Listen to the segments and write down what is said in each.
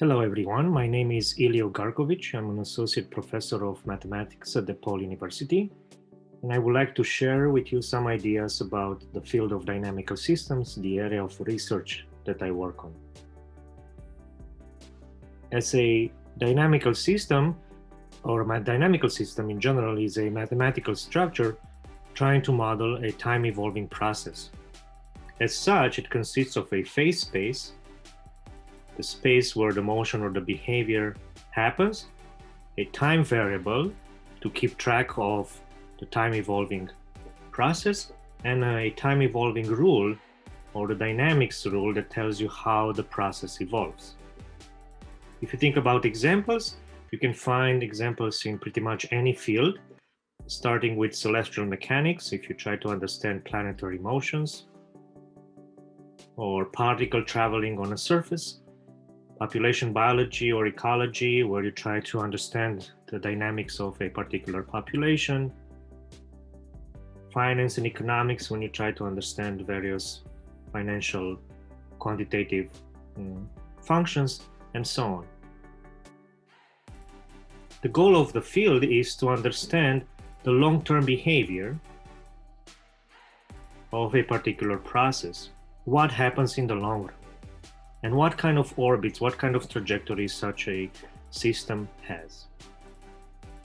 Hello everyone, my name is Ilie Ugarcovici. I'm an associate professor of mathematics at DePaul University, and I would like to share with you some ideas about the field of dynamical systems, the area of research that I work on. As a dynamical system, or a dynamical system in general, is a mathematical structure trying to model a time-evolving process. As such, it consists of a phase space, the space where the motion or the behavior happens, a time variable to keep track of the time evolving process, and a time evolving rule or the dynamics rule that tells you how the process evolves. If you think about examples, you can find examples in pretty much any field, starting with celestial mechanics if you try to understand planetary motions, or particle traveling on a surface, population biology or ecology, where you try to understand the dynamics of a particular population, finance and economics, when you try to understand various financial quantitative functions, and so on. The goal of the field is to understand the long-term behavior of a particular process, what happens in the long run, and what kind of orbits, what kind of trajectories such a system has.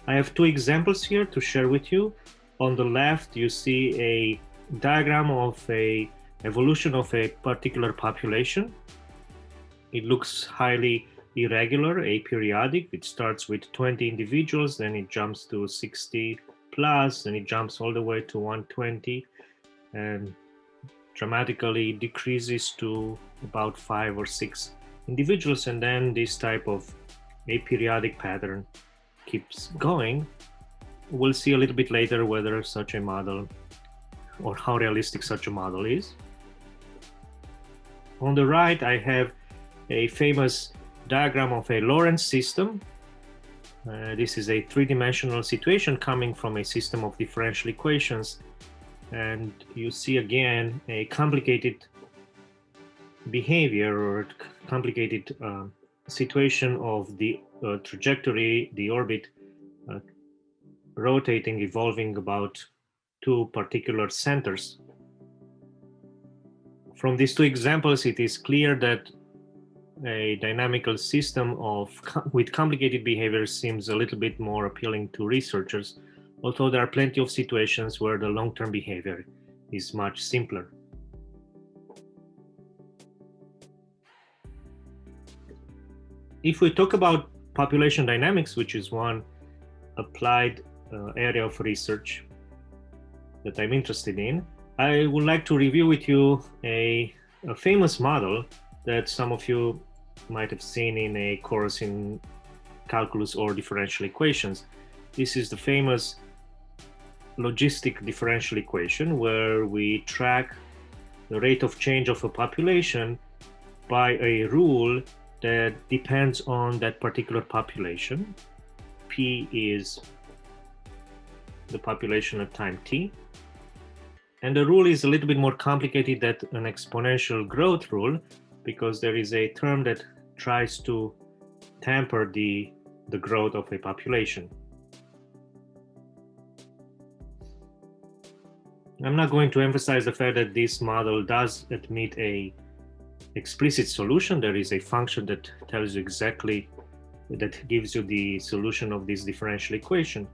I have two examples here to share with you. On the left, you see a diagram of a evolution of a particular population. It looks highly irregular, aperiodic. It starts with 20 individuals, then it jumps to 60 plus, then it jumps all the way to 120, and dramatically decreases to about 5 or 6 individuals, and then this type of aperiodic pattern keeps going. We'll see a little bit later whether such a model or how realistic such a model is. On the right, I have a famous diagram of a Lorentz system. This is a three-dimensional situation coming from a system of differential equations. And you see again a complicated behavior or complicated situation of the trajectory, the orbit rotating, evolving about two particular centers. From these two examples, it is clear that a dynamical system with complicated behavior seems a little bit more appealing to researchers, although there are plenty of situations where the long-term behavior is much simpler. If we talk about population dynamics, which is one applied area of research that I'm interested in, I would like to review with you a famous model that some of you might have seen in a course in calculus or differential equations. This is the famous logistic differential equation, where we track the rate of change of a population by a rule that depends on that particular population. P is the population at time t. And the rule is a little bit more complicated than an exponential growth rule, because there is a term that tries to temper the growth of a population. I'm not going to emphasize the fact that this model does admit a explicit solution. There is a function that tells you exactly, that gives you the solution of this differential equation.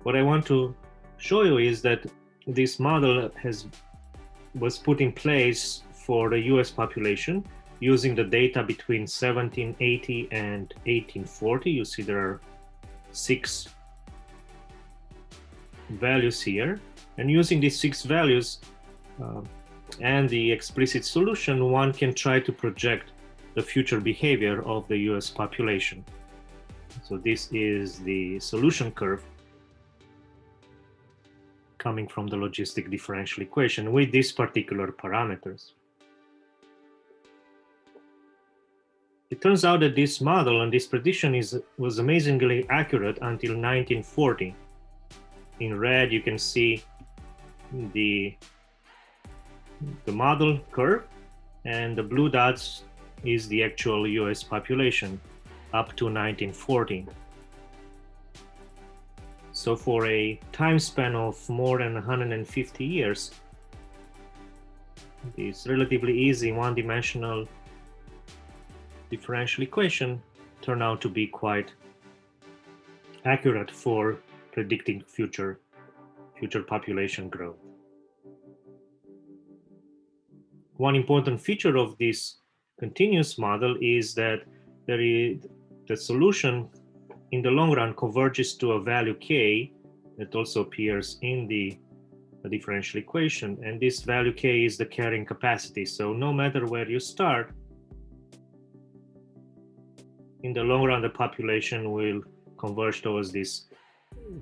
What I want to show you is that this model was put in place for the US population using the data between 1780 and 1840. You see there are 6 values here. And using these 6 values and the explicit solution, one can try to project the future behavior of the US population. So this is the solution curve coming from the logistic differential equation with these particular parameters. It turns out that this model and this prediction was amazingly accurate until 1940. In red, you can see the model curve, and the blue dots is the actual US population up to 1940. So for a time span of more than 150 years, this relatively easy one-dimensional differential equation turned out to be quite accurate for predicting future population growth. One important feature of this continuous model is that the solution in the long run converges to a value k that also appears in the differential equation, and this value k is the carrying capacity. So no matter where you start, in the long run the population will converge towards this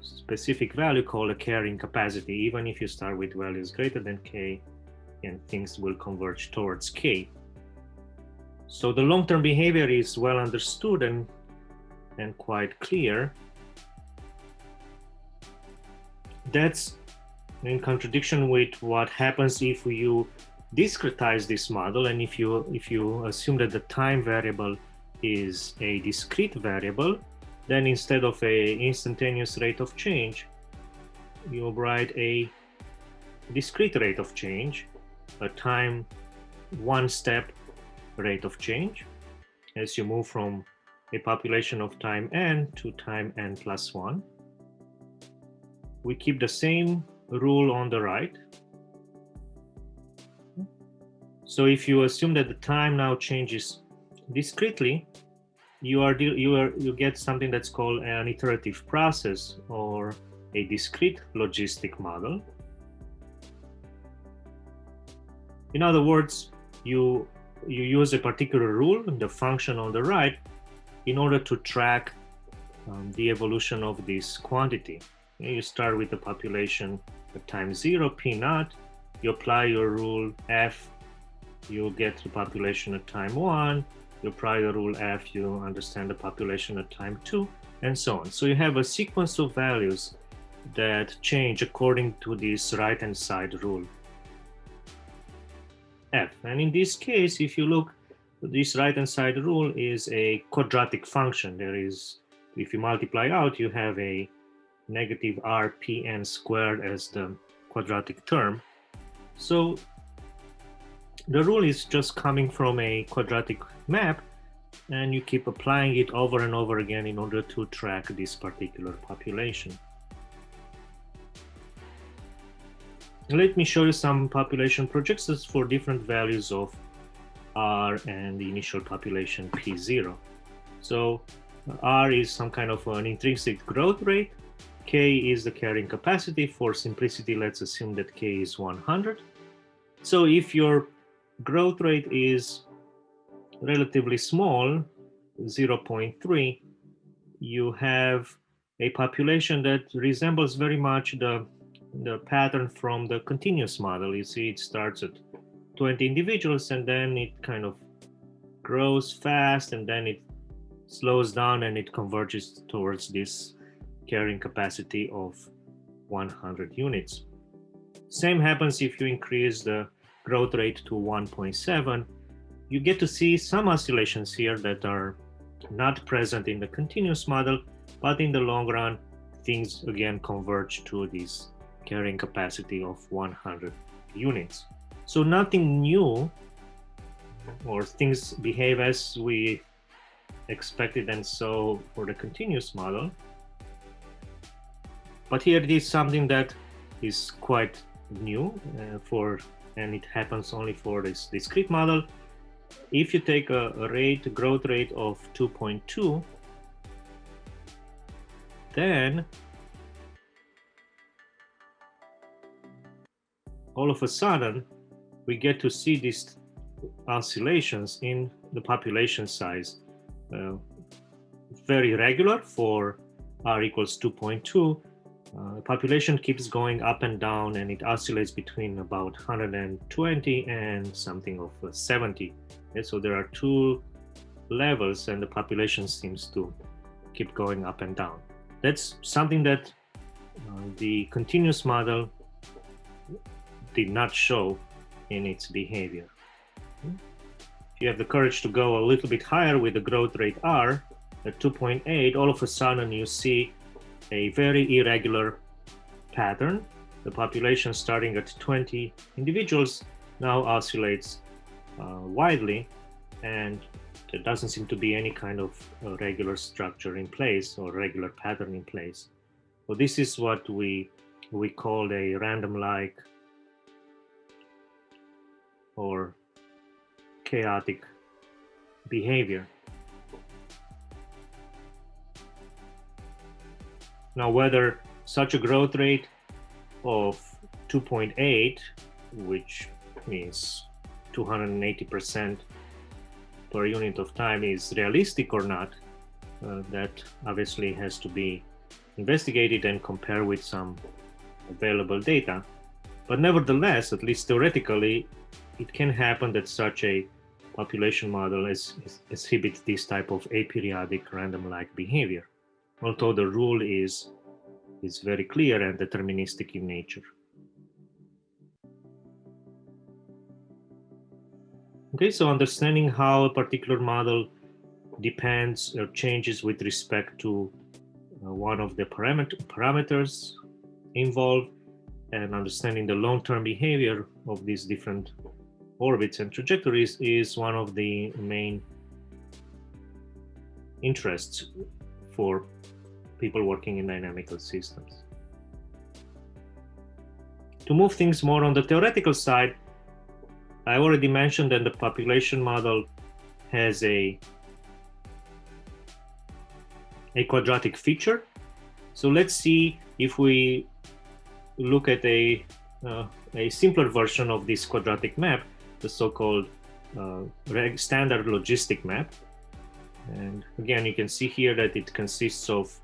specific value called a carrying capacity. Even if you start with values greater than k, and things will converge towards k. So the long-term behavior is well understood and quite clear. That's in contradiction with what happens if you discretize this model, and if you assume that the time variable is a discrete variable, then instead of a instantaneous rate of change, you write a discrete rate of change, a time one-step rate of change, as you move from a population of time n to time n plus 1. We keep the same rule on the right. So if you assume that the time now changes discretely, you get something that's called an iterative process, or a discrete logistic model. In other words, you use a particular rule, the function on the right, in order to track the evolution of this quantity. You start with the population at time 0, p naught, you apply your rule f, you get the population at time 1, you apply the rule f, you understand the population at time 2, and so on. So you have a sequence of values that change according to this right-hand side rule, f. And in this case, if you look, this right-hand side rule is a quadratic function. There is, if you multiply out, you have a negative rpn squared as the quadratic term. So the rule is just coming from a quadratic map, and you keep applying it over and over again in order to track this particular population. Let me show you some population projections for different values of r and the initial population p0. So r is some kind of an intrinsic growth rate, k is the carrying capacity. For simplicity, let's assume that k is 100. So if your growth rate is relatively small, 0.3, you have a population that resembles very much the pattern from the continuous model. You see, it starts at 20 individuals, and then it kind of grows fast, and then it slows down, and it converges towards this carrying capacity of 100 units. Same happens if you increase the growth rate to 1.7. You get to see some oscillations here that are not present in the continuous model, but in the long run, things again converge to this carrying capacity of 100 units. So nothing new, or things behave as we expected and so for the continuous model. But here it is something that is quite new and it happens only for this discrete model. If you take a growth rate of 2.2, then all of a sudden we get to see these oscillations in the population size, very regular for r equals 2.2. Population keeps going up and down, and it oscillates between about 120 and something of 70. Okay, so there are two levels, and the population seems to keep going up and down. That's something that the continuous model did not show in its behavior. If you have the courage to go a little bit higher with the growth rate R at 2.8, all of a sudden you see a very irregular pattern. The population starting at 20 individuals now oscillates widely, and there doesn't seem to be any kind of regular structure in place or regular pattern in place. So this is what we call a random-like or chaotic behavior. Now, whether such a growth rate of 2.8, which means 280% per unit of time, is realistic or not, that obviously has to be investigated and compared with some available data. But nevertheless, at least theoretically, it can happen that such a population model exhibits this type of aperiodic random-like behavior, although the rule is very clear and deterministic in nature. Okay, so understanding how a particular model depends or changes with respect to one of the parameters involved, and understanding the long-term behavior of these different orbits and trajectories is one of the main interests for people working in dynamical systems. To move things more on the theoretical side, I already mentioned that the population model has a quadratic feature. So let's see if we look at a simpler version of this quadratic map, the so-called standard logistic map. And again, you can see here that it consists of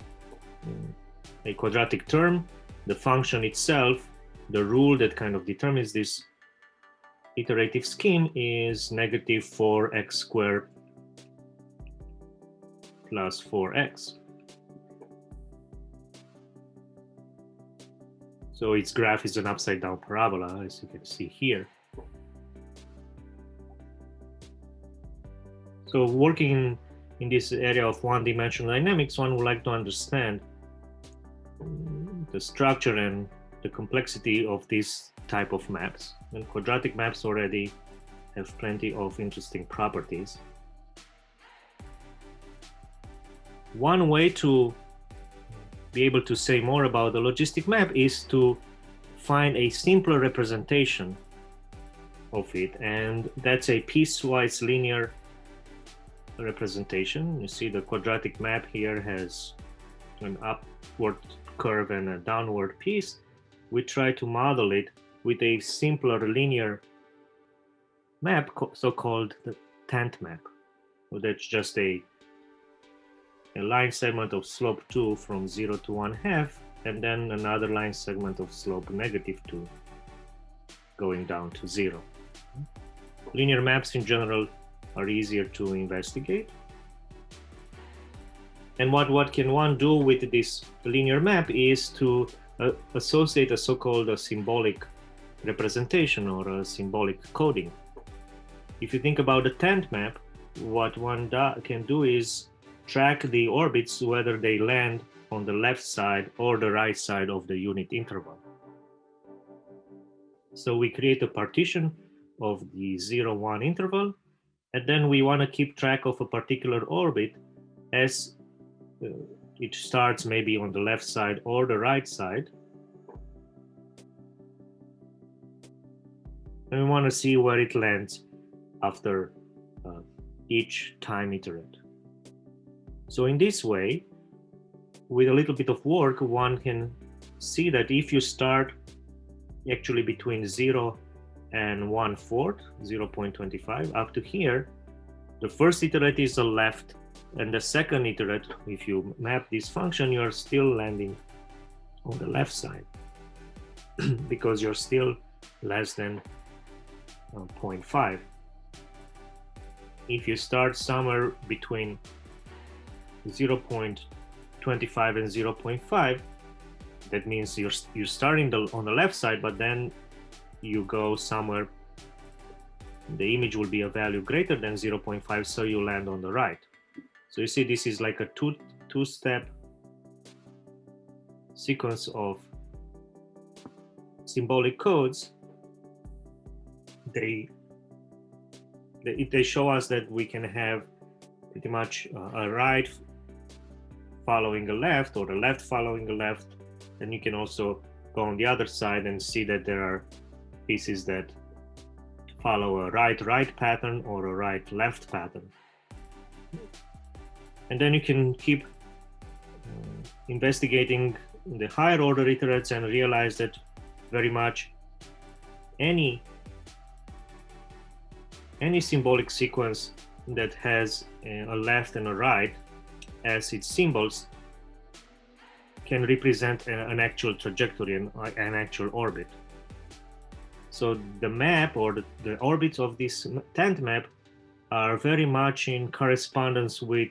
a quadratic term, the function itself, the rule that kind of determines this iterative scheme is negative 4x squared plus 4x. So its graph is an upside down parabola, as you can see here. So working in this area of one-dimensional dynamics, one would like to understand the structure and the complexity of this type of maps. And quadratic maps already have plenty of interesting properties. One way to be able to say more about the logistic map is to find a simpler representation of it, and that's a piecewise linear representation. You see the quadratic map here has an upward curve and a downward piece. We try to model it with a simpler linear map, so-called the tent map. So that's just a line segment of slope 2 from 0 to 1/2, and then another line segment of slope -2 going down to 0. Linear maps in general are easier to investigate. And what can one do with this linear map is to associate a so-called symbolic representation or a symbolic coding. If you think about the tent map, what one can do is track the orbits, whether they land on the left side or the right side of the unit interval. So we create a partition of the 0-1 interval, and then we want to keep track of a particular orbit as it starts maybe on the left side or the right side. And we want to see where it lands after each time iterate. So in this way, with a little bit of work, one can see that if you start actually between 0 and 1/4, 0.25, up to here, the first iterate is the left, and the second iterate, if you map this function, you are still landing on the left side because you're still less than 0.5. If you start somewhere between 0.25 and 0.5, that means you're starting on the left side, but then you go somewhere the image will be a value greater than 0.5, so you land on the right. So you see this is like a two-step sequence of symbolic codes. They show us that we can have pretty much a right following a left or a left following a left. And you can also go on the other side and see that there are pieces that follow a right-right pattern or a right-left pattern. And then you can keep investigating the higher order iterates and realize that very much any symbolic sequence that has a left and a right as its symbols can represent an actual trajectory and an actual orbit. So the map or the orbits of this tent map are very much in correspondence with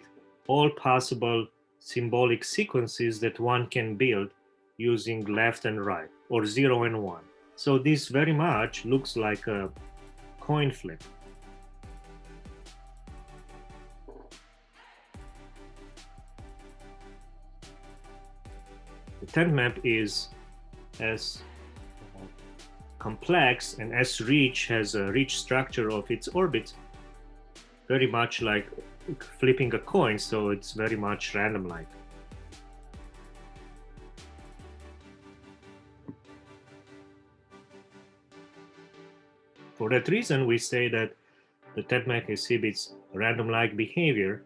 all possible symbolic sequences that one can build using left and right, or 0 and 1. So this very much looks like a coin flip. The tent map is as complex and as rich, has a rich structure of its orbits, very much like flipping a coin, so it's very much random-like. For that reason, we say that the tent map exhibits random-like behavior,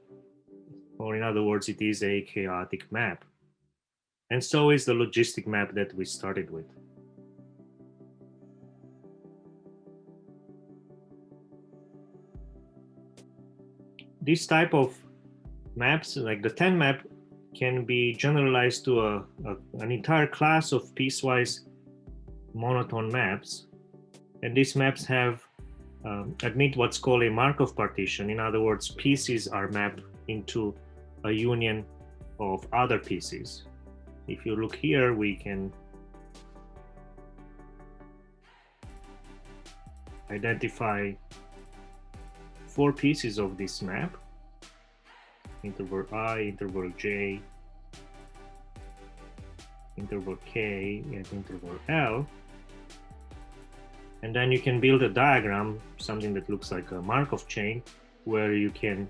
or in other words, it is a chaotic map. And so is the logistic map that we started with. This type of maps, like the tent map, can be generalized to an entire class of piecewise monotone maps. And these maps have admit what's called a Markov partition. In other words, pieces are mapped into a union of other pieces. If you look here, we can identify 4 pieces of this map: interval I, interval J, interval K, and interval L. And then you can build a diagram, something that looks like a Markov chain, where you can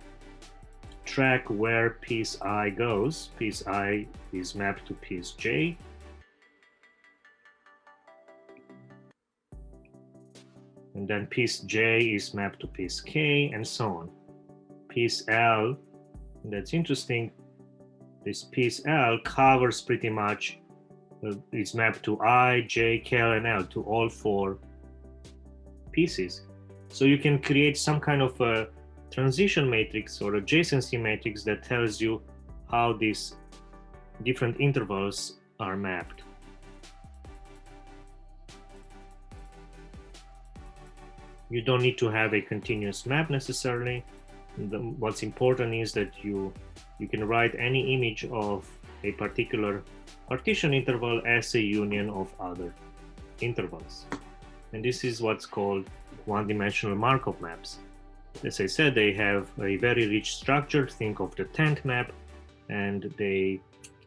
track where piece I goes. Piece I is mapped to piece J. And then piece J is mapped to piece K, and so on. Piece L, that's interesting, this piece L covers pretty much, it's mapped to I, J, K, and L, to all 4 pieces. So you can create some kind of a transition matrix or adjacency matrix that tells you how these different intervals are mapped. You don't need to have a continuous map necessarily. What's important is that you can write any image of a particular partition interval as a union of other intervals. And this is what's called one-dimensional Markov maps. As I said, they have a very rich structure. Think of the tent map, and they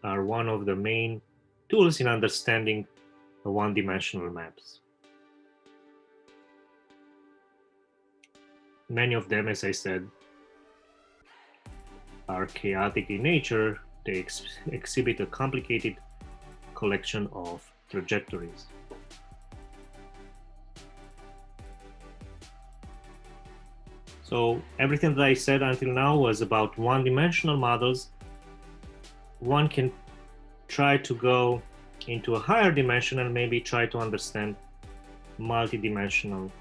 are one of the main tools in understanding the one-dimensional maps. Many of them, as I said, are chaotic in nature. They exhibit a complicated collection of trajectories. So everything that I said until now was about one-dimensional models. One can try to go into a higher dimension and maybe try to understand multi-dimensional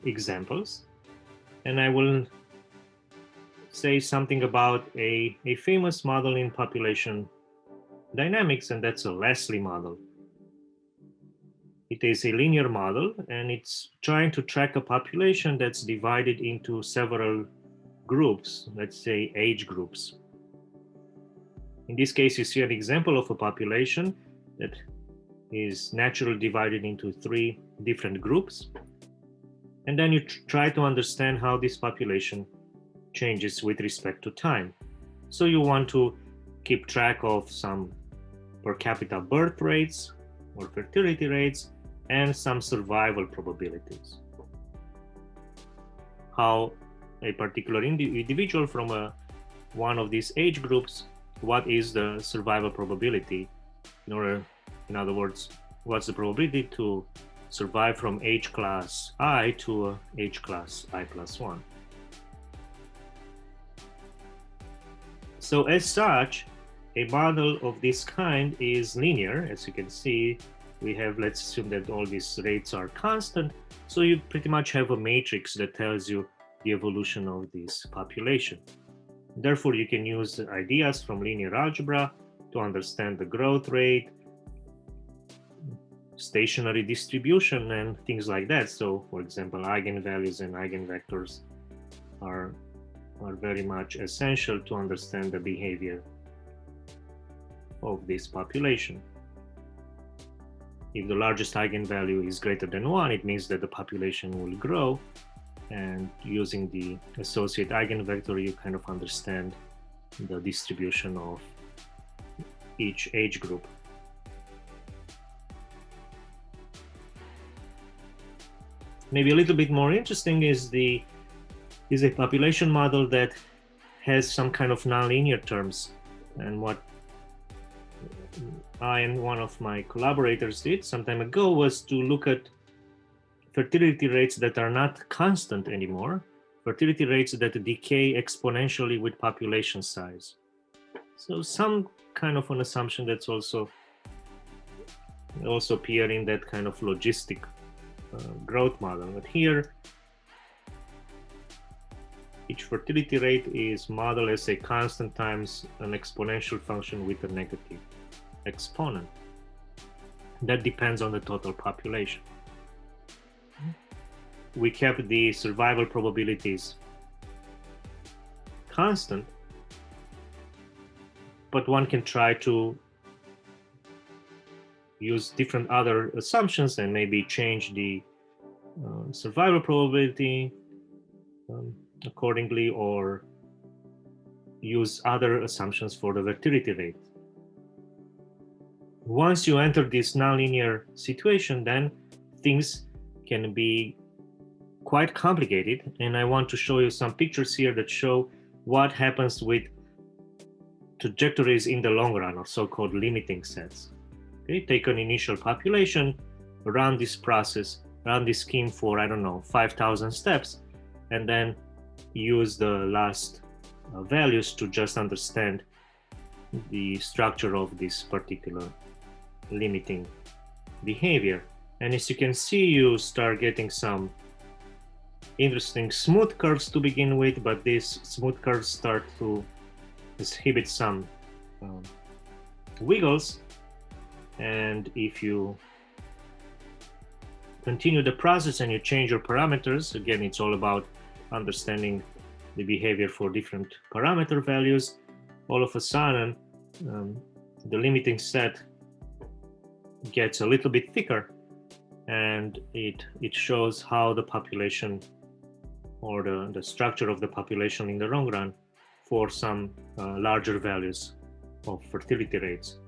examples. And I will say something about a famous model in population dynamics, and that's a Leslie model. It is a linear model, and it's trying to track a population that's divided into several groups, let's say age groups. In this case, you see an example of a population that is naturally divided into 3 different groups. And then you try to understand how this population changes with respect to time. So you want to keep track of some per capita birth rates or fertility rates and some survival probabilities. How a particular individual from one of these age groups, what is the survival probability? In other words, what's the probability to survive from age class I to age class I+1? So as such, a model of this kind is linear. As you can see, we have, let's assume that all these rates are constant. So you pretty much have a matrix that tells you the evolution of this population. Therefore, you can use ideas from linear algebra to understand the growth rate, stationary distribution, and things like that. So, for example, eigenvalues and eigenvectors are very much essential to understand the behavior of this population. If the largest eigenvalue is greater than 1, it means that the population will grow. And using the associate eigenvector, you kind of understand the distribution of each age group. Maybe a little bit more interesting is a population model that has some kind of nonlinear terms. And what I and one of my collaborators did some time ago was to look at fertility rates that are not constant anymore, fertility rates that decay exponentially with population size. So some kind of an assumption that's also appear in that kind of logistic growth model. But here, each fertility rate is modeled as a constant times an exponential function with a negative exponent. That depends on the total population. We kept the survival probabilities constant, but one can try to use different other assumptions and maybe change the survival probability accordingly, or use other assumptions for the fertility rate. Once you enter this nonlinear situation, then things can be quite complicated, and I want to show you some pictures here that show what happens with trajectories in the long run, or so-called limiting sets. Okay, take an initial population, run this process, run this scheme for, 5,000 steps, and then use the last values to just understand the structure of this particular limiting behavior. And as you can see, you start getting some interesting smooth curves to begin with, but these smooth curves start to exhibit some wiggles. And if you continue the process and you change your parameters, again, it's all about understanding the behavior for different parameter values. All of a sudden, the limiting set gets a little bit thicker, and it shows how the population or the structure of the population in the long run for some larger values of fertility rates.